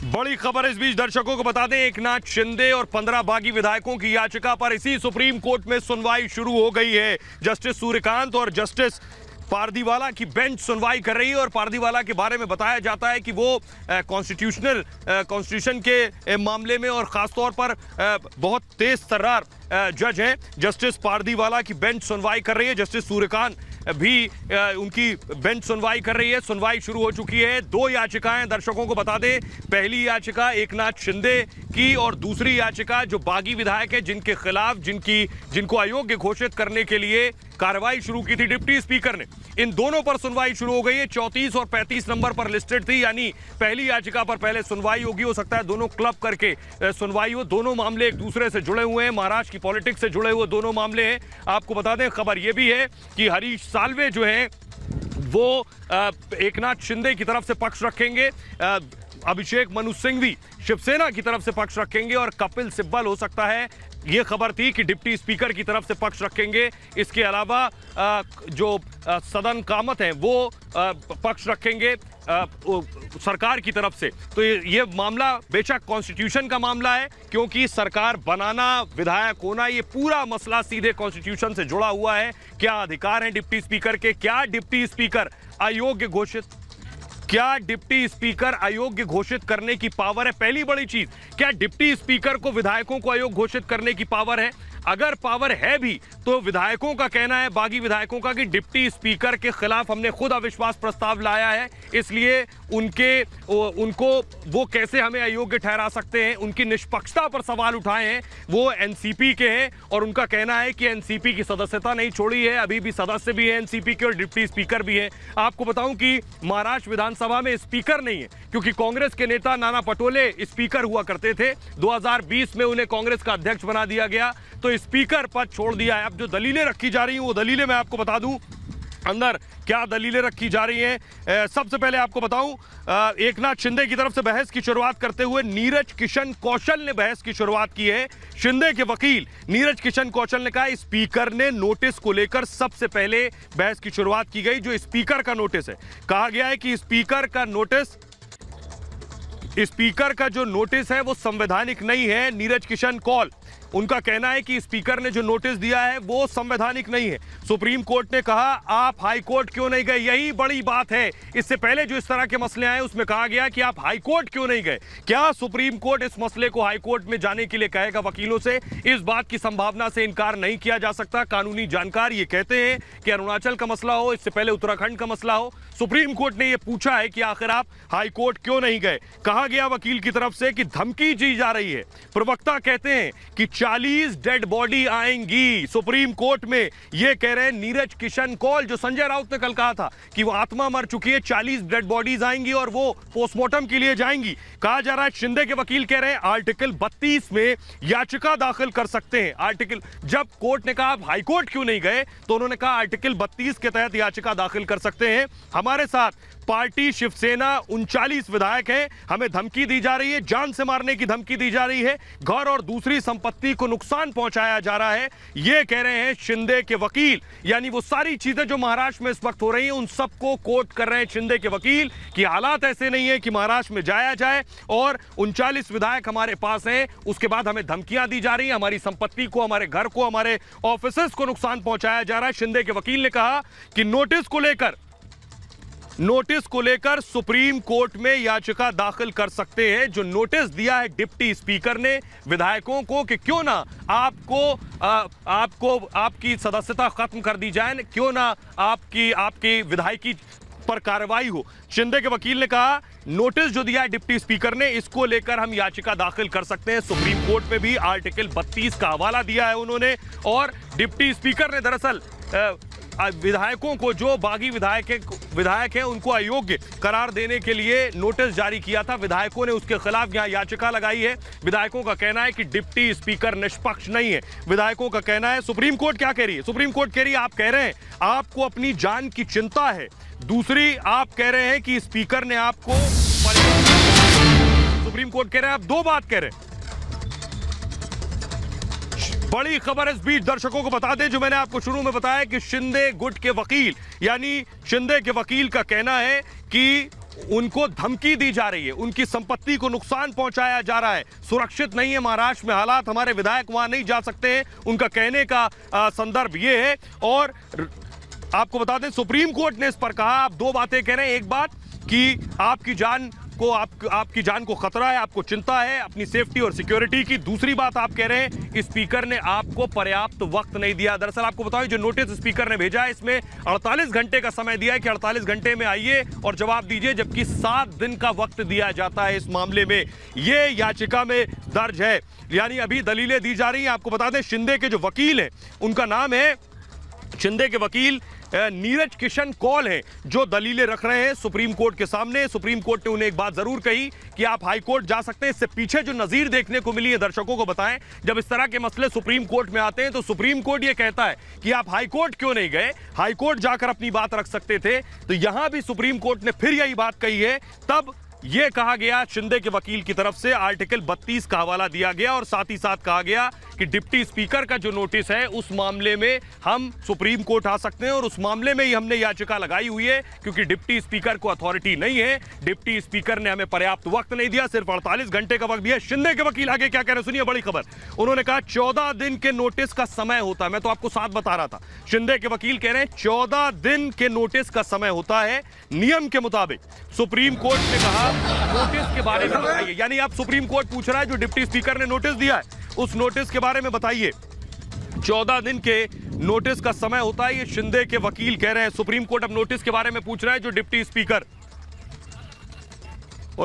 बड़ी खबर इस बीच दर्शकों को बता दें, एकनाथ शिंदे और 15 बागी विधायकों की याचिका पर इसी सुप्रीम कोर्ट में सुनवाई शुरू हो गई है। जस्टिस सूर्यकांत और जस्टिस पारदीवाला की बेंच सुनवाई कर रही है और पारदीवाला के बारे में बताया जाता है कि वो कॉन्स्टिट्यूशन के मामले में और खासतौर पर बहुत तेज तर्रार जज हैं। जस्टिस पारदीवाला की बेंच सुनवाई कर रही है, जस्टिस सूर्यकांत भी उनकी बेंच सुनवाई कर रही है। सुनवाई शुरू हो चुकी है। दो याचिकाएं दर्शकों को बता दें, पहली याचिका एकनाथ शिंदे की और दूसरी याचिका जो बागी विधायक है जिनके खिलाफ जिनको अयोग्य घोषित करने के लिए कार्रवाई शुरू की थी डिप्टी स्पीकर ने, इन दोनों पर सुनवाई शुरू हो गई है। 34 और 35 नंबर पर लिस्टेड थी, यानी पहली याचिका पर पहले सुनवाई होगी। हो सकता है दोनों क्लब करके सुनवाई हो। दोनों मामले एक दूसरे से जुड़े हुए हैं, महाराष्ट्र की पॉलिटिक्स से जुड़े हुए दोनों मामले हैं। आपको बता दें, खबर यह भी है कि हरीश साल्वे जो है वो एकनाथ शिंदे की तरफ से पक्ष रखेंगे, अभिषेक मनु सिंघवी शिवसेना की तरफ से पक्ष रखेंगे और कपिल सिब्बल हो सकता है, ये खबर थी कि डिप्टी स्पीकर की तरफ से पक्ष रखेंगे। इसके अलावा जो सदन कामत हैं वो पक्ष रखेंगे सरकार की तरफ से। तो ये मामला बेशक कॉन्स्टिट्यूशन का मामला है, क्योंकि सरकार बनाना, विधायक होना, ये पूरा मसला सीधे कॉन्स्टिट्यूशन से जुड़ा हुआ है। क्या अधिकार हैं डिप्टी स्पीकर के, क्या डिप्टी स्पीकर अयोग्य घोषित करने की पावर है। पहली बड़ी चीज, क्या डिप्टी स्पीकर को विधायकों को अयोग्य घोषित करने की पावर है? अगर पावर है भी तो विधायकों का कहना है, बागी विधायकों का, कि डिप्टी स्पीकर के खिलाफ हमने खुद अविश्वास प्रस्ताव लाया है, इसलिए उनको वो कैसे हमें अयोग्य ठहरा सकते हैं। उनकी निष्पक्षता पर सवाल उठाए हैं। वो एनसीपी के हैं और उनका कहना है कि एनसीपी की सदस्यता नहीं छोड़ी है, अभी भी सदस्य भी है एनसीपी के और डिप्टी स्पीकर भी है। आपको बताऊं कि महाराष्ट्र विधानसभा में स्पीकर नहीं है, क्योंकि कांग्रेस के नेता नाना पटोले स्पीकर हुआ करते थे। 2020 में उन्हें कांग्रेस का अध्यक्ष बना दिया गया, तो स्पीकर पद छोड़ दिया है। अब जो दलीलें रखी जा रही हैं वो दलीलें मैं आपको बता दूं अंदर क्या दलीलें रखी जा रही हैं। सबसे पहले आपको बताऊं, एकनाथ शिंदे की तरफ से बहस की शुरुआत करते हुए नीरज किशन कौशल ने बहस की शुरुआत की है। शिंदे के वकील नीरज किशन कौशल ने कहा स्पीकर ने नोटिस को लेकर सबसे पहले बहस की शुरुआत की गई। जो स्पीकर का नोटिस है, कहा गया है कि स्पीकर का जो नोटिस है वो संवैधानिक नहीं है। नीरज किशन कौल, उनका कहना है कि स्पीकर ने जो नोटिस दिया है वो संवैधानिक नहीं है। सुप्रीम कोर्ट ने कहा आप हाई कोर्ट क्यों नहीं गए, यही बड़ी बात है। इससे पहले जो इस तरह के मसले आए उसमें कहा गया कि आप हाई कोर्ट क्यों नहीं गए। क्या सुप्रीम कोर्ट इस मसले को हाई कोर्ट में जाने के लिए कहेगा वकीलों से? इस बात की संभावना से इनकार नहीं किया जा सकता। कानूनी जानकार ये कहते हैं कि अरुणाचल का मसला हो, इससे पहले उत्तराखंड का मसला हो, सुप्रीम कोर्ट ने यह पूछा है कि आखिर आप हाई कोर्ट क्यों नहीं गए। कहा गया वकील की तरफ से कि धमकी दी जा रही है। प्रवक्ता कहते हैं कि 40 डेड बॉडी आएंगी सुप्रीम कोर्ट में, यह कह रहे हैं नीरज किशन कौल। जो संजय राउत ने कल कहा था कि वो आत्मा मर चुकी है, 40 डेड बॉडीज आएंगी और वो पोस्टमार्टम के लिए जाएंगी। कहा जा रहा है, शिंदे के वकील कह रहे हैं आर्टिकल 32 में याचिका दाखिल कर सकते हैं। जब कोर्ट ने कहा आप हाई कोर्ट क्यों नहीं गए, तो उन्होंने कहा आर्टिकल 32 के तहत याचिका दाखिल कर सकते हैं। हमारे साथ पार्टी शिवसेना 39 विधायक हैं, हमें धमकी दी जा रही है, जान से मारने की धमकी दी जा रही है, घर और दूसरी संपत्ति को नुकसान पहुंचाया जा रहा है, ये कह रहे हैं शिंदे के वकील। यानी वो सारी चीजें जो महाराष्ट्र में इस वक्त हो रही हैं उन सबको कोट कर रहे हैं शिंदे के वकील कि हालात ऐसे नहीं है कि महाराष्ट्र में जाया जाए और 39 विधायक हमारे पास हैं, उसके बाद हमें धमकियां दी जा रही हैं, हमारी संपत्ति को, हमारे घर को, हमारे ऑफिसेस को नुकसान पहुंचाया जा रहा है। शिंदे के वकील ने कहा कि नोटिस को लेकर सुप्रीम कोर्ट में याचिका दाखिल कर सकते हैं। जो नोटिस दिया है डिप्टी स्पीकर ने विधायकों को कि क्यों ना आपकी सदस्यता खत्म कर दी जाए, क्यों ना आपकी विधायकी पर कार्रवाई हो। शिंदे के वकील ने कहा नोटिस जो दिया है डिप्टी स्पीकर ने, इसको लेकर हम याचिका दाखिल कर सकते हैं। सुप्रीम कोर्ट में भी आर्टिकल 32 का हवाला दिया है उन्होंने, और डिप्टी स्पीकर ने दरअसल विधायकों को, जो बागी विधायक हैं उनको अयोग्य करार देने के लिए नोटिस जारी किया था। विधायकों ने उसके खिलाफ यहां याचिका लगाई है। विधायकों का कहना है कि डिप्टी स्पीकर निष्पक्ष नहीं है। विधायकों का कहना है, सुप्रीम कोर्ट क्या कह रही है? सुप्रीम कोर्ट कह रही है आप कह रहे हैं आपको अपनी जान की चिंता है, दूसरी आप कह रहे हैं कि स्पीकर ने आपको, सुप्रीम कोर्ट कह रहे हैं आप दो बात कह रहे हैं। बड़ी खबर इस बीच दर्शकों को बता दें, जो मैंने आपको शुरू में बताया कि शिंदे गुट के वकील, यानी शिंदे के वकील का कहना है कि उनको धमकी दी जा रही है, उनकी संपत्ति को नुकसान पहुंचाया जा रहा है, सुरक्षित नहीं है महाराष्ट्र में हालात, हमारे विधायक वहां नहीं जा सकते हैं, उनका कहने का संदर्भ ये है। और आपको बता दें सुप्रीम कोर्ट ने इस पर कहा, आप दो बातें कह रहे हैं, एक बात कि आपकी जान को खतरा है, आपको चिंता है अपनी सेफ्टी और सिक्योरिटी की, दूसरी बात आप कह रहे हैं स्पीकर ने आपको पर्याप्त वक्त नहीं दिया। दरअसल आपको बताओ जो नोटिस स्पीकर ने भेजा है इसमें 48 घंटे का समय दिया है कि 48 घंटे में आइए और जवाब दीजिए, जबकि 7 दिन का वक्त दिया जाता है इस मामले में। यह याचिका में दर्ज है, यानी अभी दलीलें दी जा रही हैं। आपको बता दें शिंदे के जो वकील हैं उनका नाम है, शिंदे के वकील नीरज किशन कौल हैं, जो दलीलें रख रहे हैं सुप्रीम कोर्ट के सामने। सुप्रीम कोर्ट ने उन्हें एक बात जरूर कही कि आप हाई कोर्ट जा सकते हैं। इससे पीछे जो नजीर देखने को मिली है दर्शकों को बताएं, जब इस तरह के मसले सुप्रीम कोर्ट में आते हैं तो सुप्रीम कोर्ट ये कहता है कि आप हाई कोर्ट क्यों नहीं गए, हाई कोर्ट जाकर अपनी बात रख सकते थे। तो यहां भी सुप्रीम कोर्ट ने फिर यही बात कही है। तब यह कहा गया शिंदे के वकील की तरफ से, आर्टिकल 32 का हवाला दिया गया और साथ ही साथ कहा गया कि डिप्टी स्पीकर का जो नोटिस है उस मामले में हम सुप्रीम कोर्ट आ सकते हैं और उस मामले में ही हमने याचिका लगाई हुई है, क्योंकि डिप्टी स्पीकर को अथॉरिटी नहीं है, डिप्टी स्पीकर ने हमें पर्याप्त वक्त नहीं दिया, सिर्फ 48 घंटे का वक्त दिया। शिंदे के वकील आगे क्या कह रहे हैं सुनिए, बड़ी खबर। उन्होंने कहा 14 दिन के नोटिस का समय होता है, मैं तो आपको 7 बता रहा था। शिंदे के वकील कह रहे हैं 14 दिन के नोटिस का समय होता है नियम के मुताबिक। सुप्रीम कोर्ट ने कहा नोटिस के बारे में बताइए, यानी आप सुप्रीम कोर्ट पूछ रहा है जो डिप्टी स्पीकर ने नोटिस दिया है उस नोटिस के बारे में बताइए। 14 दिन के नोटिस का समय होता है, ये शिंदे के वकील कह रहे हैं। सुप्रीम कोर्ट अब नोटिस के बारे में पूछ रहा है जो डिप्टी स्पीकर